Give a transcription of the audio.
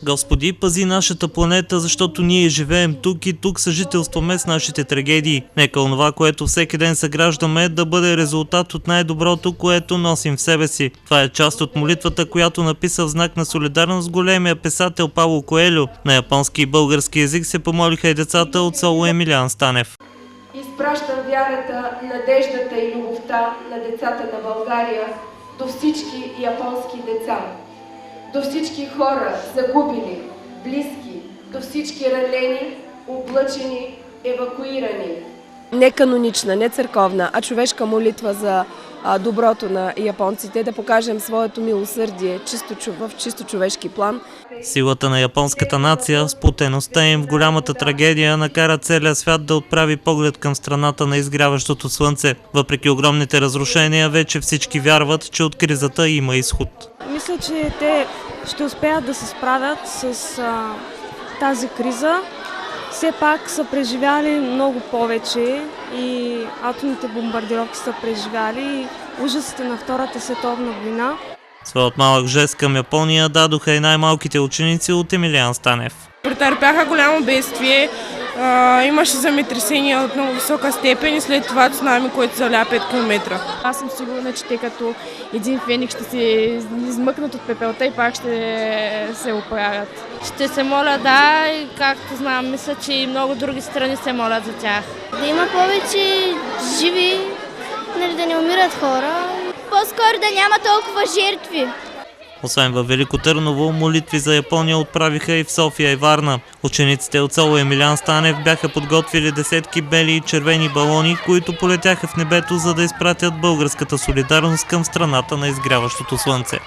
Господи, пази нашата планета, защото ние живеем тук и тук съжителстваме с нашите трагедии. Нека онова, което всеки ден съграждаме, да бъде резултат от най-доброто, което носим в себе си. Това е част от молитвата, която написа в знак на солидарност големия писател Пауло Коелю. На японски и български език се помолиха и децата от село Емилиан Станев. Изпращам вярата, надеждата и любовта на децата на България до всички японски деца, до всички хора загубили, близки, до всички ранени, облъчени, евакуирани. Не канонична, не църковна, а човешка молитва за доброто на японците, да покажем своето милосърдие в чисто човешки план. Силата на японската нация, сплотеността им в голямата трагедия накара целия свят да отправи поглед към страната на изгряващото слънце. Въпреки огромните разрушения, вече всички вярват, че от кризата има изход. Мисля, че те ще успеят да се справят с тази криза. Все пак са преживяли много повече и атомните бомбардировки са преживяли и ужасите на Втората световна война. Своят малък жест към Япония дадоха и най-малките ученици от Емилиан Станев. Претърпяха голямо бедствие, имаше земетресения от много висока степен и след това цунами, което заля 5 км. Аз съм сигурна, че те като един феник ще се измъкнат от пепелта и пак ще се оправят. Ще се моля, да, и както знам, мисля, че и много други страни се молят за тях. Да има повече живи, да не умират хора. По-скоро да няма толкова жертви. Освен във Велико Търново, молитви за Япония отправиха и в София и Варна. Учениците от село Емилиан Станев бяха подготвили десетки бели и червени балони, които полетяха в небето, за да изпратят българската солидарност към страната на изгряващото слънце.